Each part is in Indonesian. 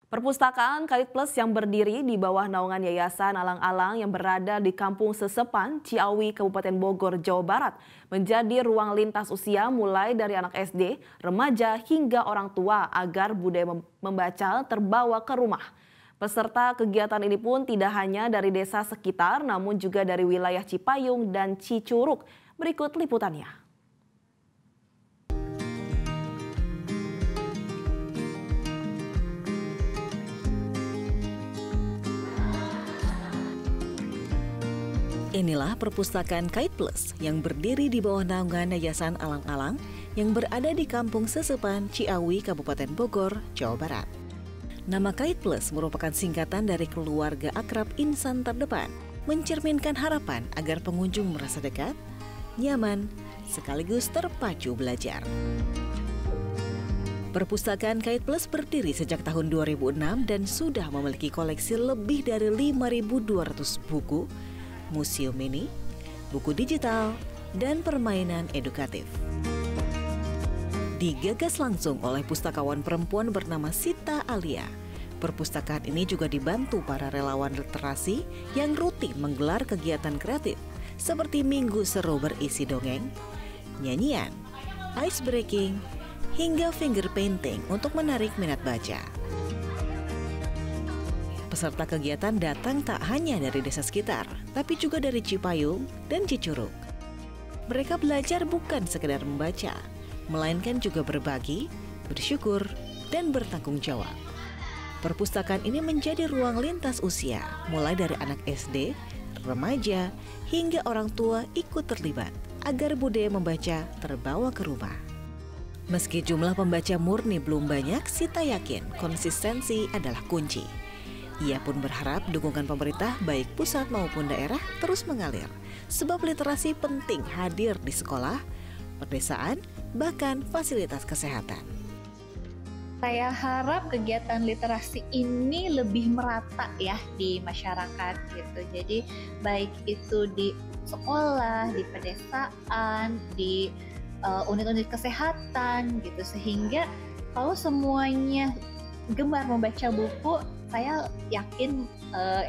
Perpustakaan Kait Plus yang berdiri di bawah naungan Yayasan Alang-Alang yang berada di Kampung Sesepan, Ciawi, Kabupaten Bogor, Jawa Barat, menjadi ruang lintas usia mulai dari anak SD, remaja hingga orang tua agar budaya membaca terbawa ke rumah. Peserta kegiatan ini pun tidak hanya dari desa sekitar, namun juga dari wilayah Cipayung dan Cicurug. Berikut liputannya. Inilah perpustakaan Kait Plus yang berdiri di bawah naungan Yayasan Alang-Alang yang berada di Kampung Sesepan, Ciawi, Kabupaten Bogor, Jawa Barat. Nama Kait Plus merupakan singkatan dari keluarga akrab insan terdepan, mencerminkan harapan agar pengunjung merasa dekat, nyaman, sekaligus terpacu belajar. Perpustakaan Kait Plus berdiri sejak tahun 2006 dan sudah memiliki koleksi lebih dari 5.200 buku, museum mini, buku digital, dan permainan edukatif. Digagas langsung oleh pustakawan perempuan bernama Sita Alia. Perpustakaan ini juga dibantu para relawan literasi yang rutin menggelar kegiatan kreatif seperti Minggu Seru berisi dongeng, nyanyian, ice breaking, hingga finger painting untuk menarik minat baca. Peserta kegiatan datang tak hanya dari desa sekitar, tapi juga dari Cipayung dan Cicurug. Mereka belajar bukan sekedar membaca, melainkan juga berbagi, bersyukur, dan bertanggung jawab. Perpustakaan ini menjadi ruang lintas usia, mulai dari anak SD, remaja, hingga orang tua ikut terlibat, agar budaya membaca terbawa ke rumah. Meski jumlah pembaca murni belum banyak, Sita yakin konsistensi adalah kunci. Ia pun berharap dukungan pemerintah baik pusat maupun daerah terus mengalir, sebab literasi penting hadir di sekolah, pedesaan, bahkan fasilitas kesehatan. Saya harap kegiatan literasi ini lebih merata ya di masyarakat gitu. Jadi baik itu di sekolah, di pedesaan, di unit-unit kesehatan gitu, sehingga kalau semuanya gemar membaca buku, saya yakin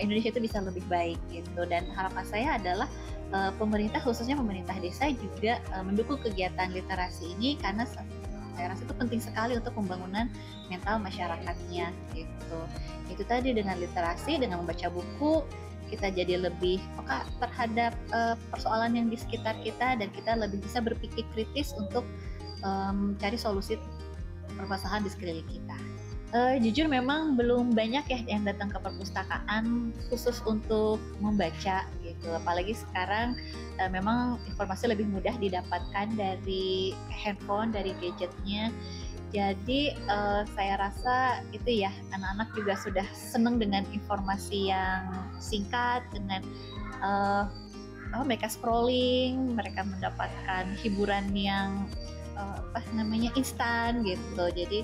Indonesia itu bisa lebih baik gitu. Dan harapan saya adalah pemerintah, khususnya pemerintah desa juga mendukung kegiatan literasi ini, karena saya rasa itu penting sekali untuk pembangunan mental masyarakatnya gitu. Itu tadi, dengan literasi, dengan membaca buku, kita jadi lebih peka terhadap persoalan yang di sekitar kita, dan kita lebih bisa berpikir kritis untuk mencari solusi permasalahan di sekeliling kita. Jujur memang belum banyak ya yang datang ke perpustakaan khusus untuk membaca gitu. Apalagi sekarang memang informasi lebih mudah didapatkan dari handphone, dari gadgetnya. Jadi saya rasa itu ya, anak-anak juga sudah senang dengan informasi yang singkat, dengan mereka scrolling, mereka mendapatkan hiburan yang instan gitu. Jadi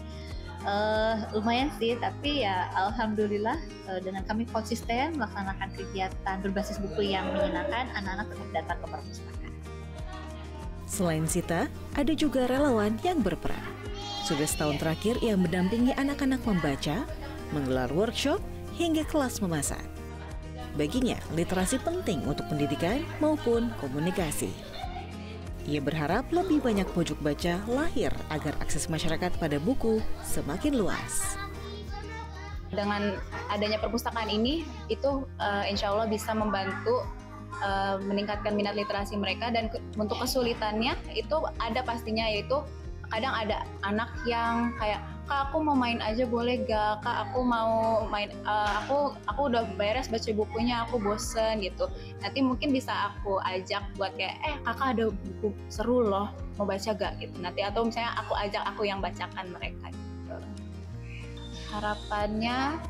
lumayan sih, tapi ya alhamdulillah dengan kami konsisten melaksanakan kegiatan berbasis buku yang menyenangkan, anak-anak tetap datang ke perpustakaan. Selain Sita, ada juga relawan yang berperan. Sudah setahun terakhir ia mendampingi anak-anak membaca, menggelar workshop, hingga kelas memasak. Baginya, literasi penting untuk pendidikan maupun komunikasi. Ia berharap lebih banyak pojok baca lahir agar akses masyarakat pada buku semakin luas. Dengan adanya perpustakaan ini, itu insya Allah bisa membantu meningkatkan minat literasi mereka. Dan untuk kesulitannya itu ada pastinya, yaitu kadang ada anak yang kayak, "Kak, aku mau main aja boleh gak? Kak, aku mau main, aku udah beres baca bukunya, aku bosen," gitu. Nanti mungkin bisa aku ajak buat kayak, "Kakak ada buku seru loh, mau baca gak?" gitu. Nanti atau misalnya aku ajak aku yang bacakan mereka gitu. Harapannya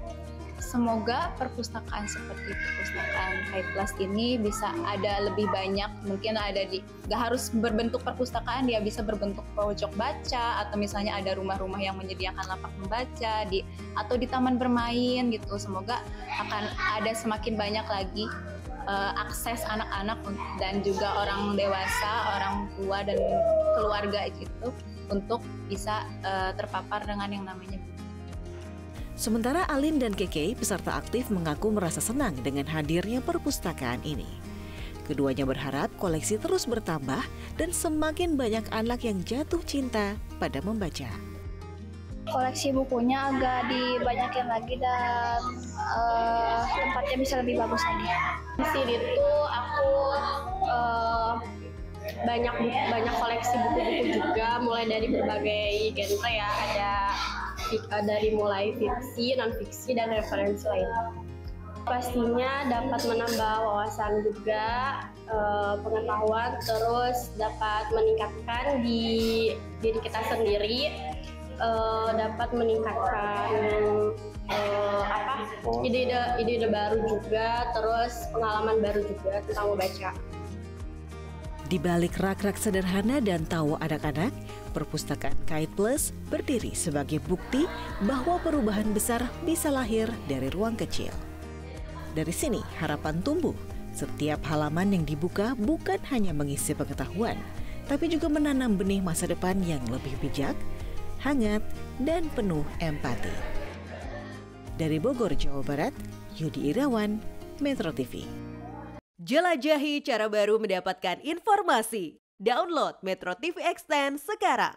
semoga perpustakaan seperti perpustakaan Kait Plus ini bisa ada lebih banyak, mungkin ada gak harus berbentuk perpustakaan, dia bisa berbentuk pojok baca, atau misalnya ada rumah-rumah yang menyediakan lapak membaca atau di taman bermain gitu. Semoga akan ada semakin banyak lagi akses anak-anak dan juga orang dewasa, orang tua dan keluarga gitu untuk bisa terpapar dengan yang namanya buku. Sementara Alin dan Keke, peserta aktif, mengaku merasa senang dengan hadirnya perpustakaan ini. Keduanya berharap koleksi terus bertambah dan semakin banyak anak yang jatuh cinta pada membaca. Koleksi bukunya agak dibanyakin lagi dan tempatnya bisa lebih bagus lagi. Di sini tuh aku banyak koleksi buku-buku juga, mulai dari berbagai genre ya, ada dari mulai fiksi, non-fiksi, dan referensi lain. Pastinya dapat menambah wawasan juga, pengetahuan, terus dapat meningkatkan di diri kita sendiri, dapat meningkatkan ide-ide baru juga, terus pengalaman baru juga tentang membaca. Di balik rak-rak sederhana dan tawa anak-anak, perpustakaan Kite Plus berdiri sebagai bukti bahwa perubahan besar bisa lahir dari ruang kecil. Dari sini harapan tumbuh. Setiap halaman yang dibuka bukan hanya mengisi pengetahuan, tapi juga menanam benih masa depan yang lebih bijak, hangat, dan penuh empati. Dari Bogor, Jawa Barat, Yudi Irawan, Metro TV. Jelajahi cara baru mendapatkan informasi. Download Metro TV Extend sekarang.